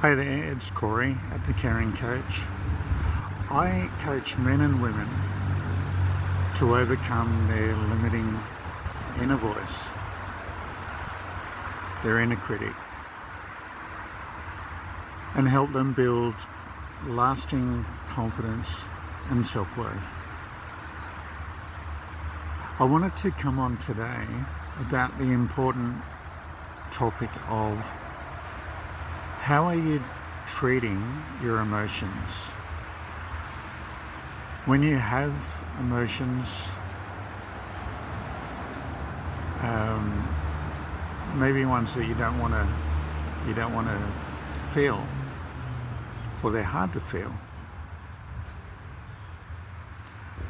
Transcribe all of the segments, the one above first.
Hey there, it's Corey at The Caring Coach. I coach men and women to overcome their limiting inner voice, their inner critic, and help them build lasting confidence and self-worth. I wanted to come on today about the important topic of how are you treating your emotions? When you have emotions, maybe ones that you don't want to feel, or they're hard to feel.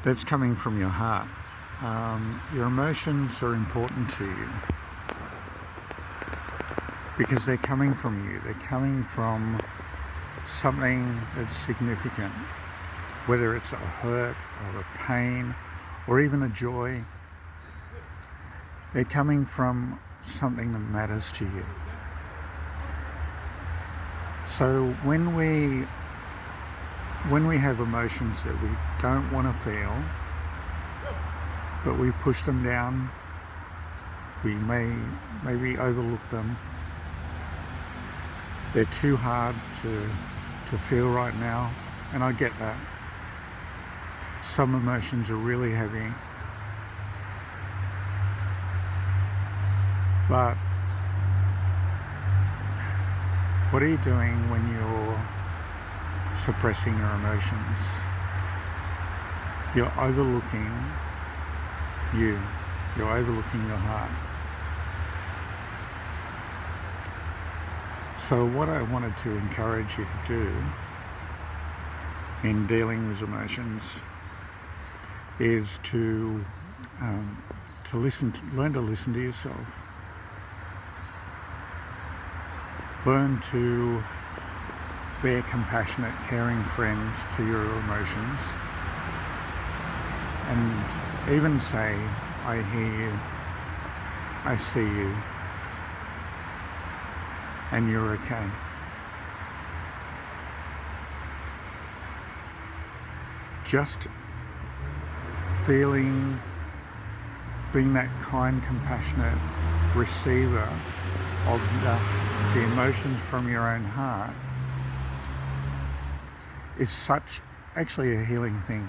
That's coming from your heart. Your emotions are important to you because they're coming from you. They're coming from something that's significant, whether it's a hurt or a pain or even a joy. They're coming from something that matters to you. So when we have emotions that we don't want to feel, but we push them down, we maybe overlook them. They're too hard to feel right now, and I get that. Some emotions are really heavy, but what are you doing when you're suppressing your emotions? You're overlooking you. You're overlooking your heart. So what I wanted to encourage you to do in dealing with emotions is to learn to listen to yourself. Learn to be a compassionate, caring friend to your emotions, and even say, I hear you, I see you, and you're okay. Just being that kind, compassionate receiver of the emotions from your own heart is actually a healing thing.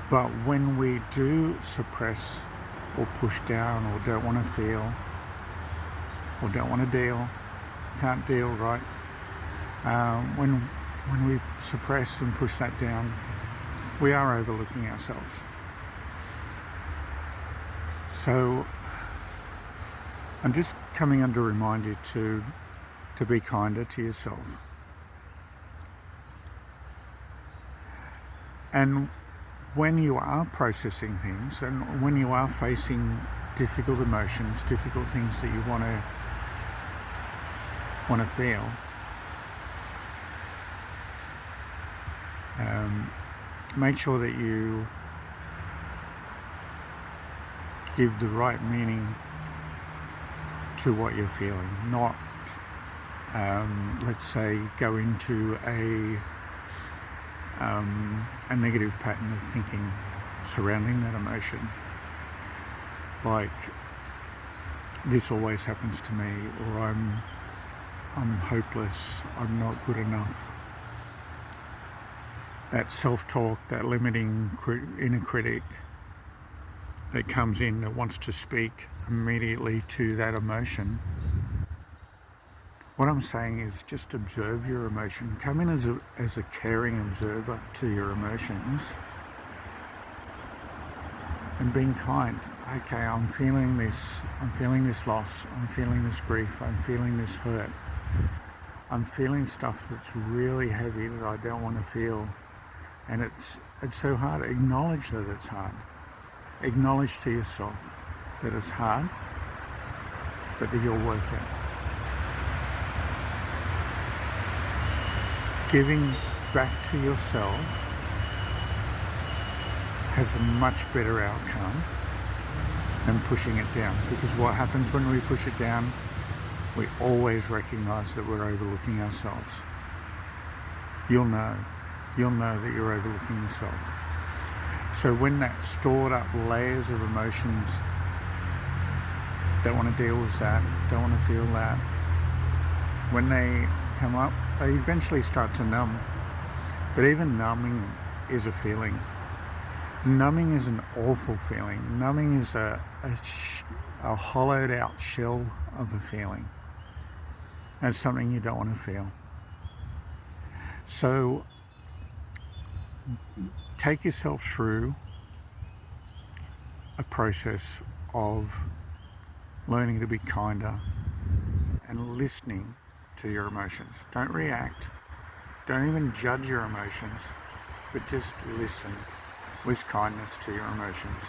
But when we do suppress or push down or don't want to feel or don't want to deal, can't deal, right? When we suppress and push that down, we are overlooking ourselves. So I'm just coming on to remind you to be kinder to yourself. And when you are processing things and when you are facing difficult emotions, difficult things that you want to feel, make sure that you give the right meaning to what you're feeling, not let's say go into a negative pattern of thinking surrounding that emotion, like this always happens to me, or I'm hopeless, I'm not good enough. That self-talk, that limiting inner critic that comes in, that wants to speak immediately to that emotion. What I'm saying is just observe your emotion. Come in as a caring observer to your emotions and being kind. Okay, I'm feeling this loss, I'm feeling this grief, I'm feeling this hurt. I'm feeling stuff that's really heavy that I don't want to feel. And it's so hard. Acknowledge that it's hard. Acknowledge to yourself that it's hard, but that you're worth it. Giving back to yourself has a much better outcome than pushing it down. Because what happens when we push it down, we always recognize that we're overlooking ourselves. You'll know that you're overlooking yourself. So when that stored up layers of emotions, don't want to deal with that, don't want to feel that, when they come up, they eventually start to numb. But even numbing is a feeling. Numbing is an awful feeling. Numbing is a hollowed out shell of a feeling. That's something you don't want to feel. So take yourself through a process of learning to be kinder and listening to your emotions. Don't react. Don't even judge your emotions, but just listen with kindness to your emotions.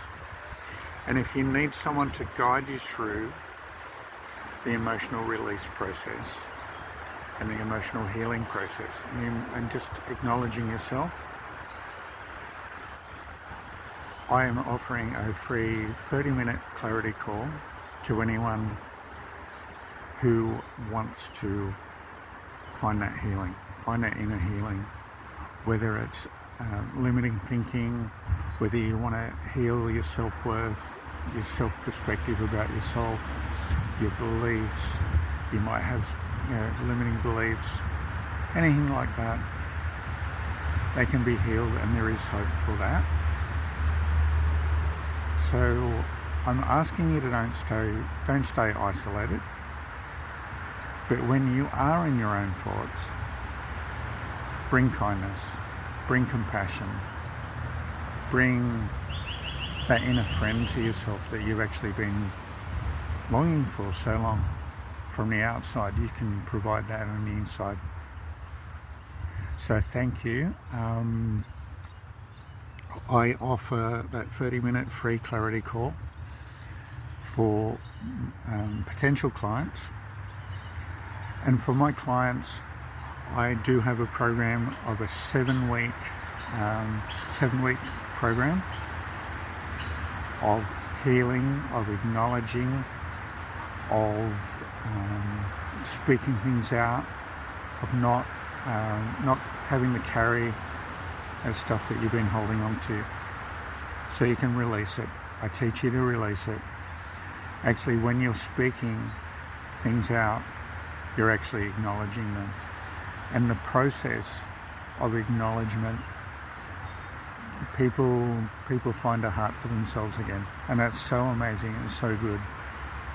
And if you need someone to guide you through the emotional release process and the emotional healing process, and just acknowledging yourself, I am offering a free 30-minute clarity call to anyone who wants to find that healing, find that inner healing, whether it's limiting thinking, whether you want to heal your self-worth, your self-perspective about yourself, your beliefs. You might have limiting beliefs, anything like that. They can be healed, and there is hope for that. So I'm asking you to don't stay isolated. But when you are in your own thoughts, bring kindness, bring compassion, bring that inner friend to yourself that you've actually been longing for so long. From the outside, you can provide that on the inside. So thank you. I offer that 30-minute free clarity call for potential clients. And for my clients, I do have a program of a 7-week program of healing, of acknowledging, of speaking things out, of not having to carry that stuff that you've been holding on to, so you can release it. I teach you to release it. Actually, when you're speaking things out, you're actually acknowledging them. And the process of acknowledgement, people find a heart for themselves again. And that's so amazing and so good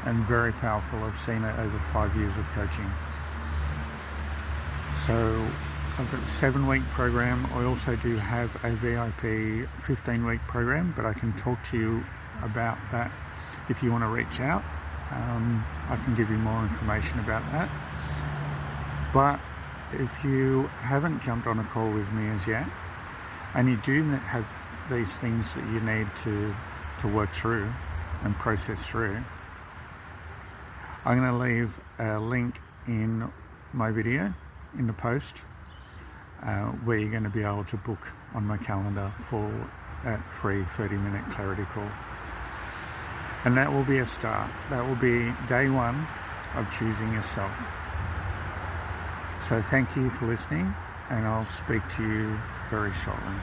and very powerful. I've seen it over 5 years of coaching. So I've got a 7-week program. I also do have a VIP 15-week program, but I can talk to you about that if you want to reach out. I can give you more information about that. But if you haven't jumped on a call with me as yet, and you do have these things that you need to work through and process through, I'm going to leave a link in my video, in the post, where you're going to be able to book on my calendar for that free 30-minute clarity call. And that will be a start. That will be day one of choosing yourself. So thank you for listening, and I'll speak to you very shortly.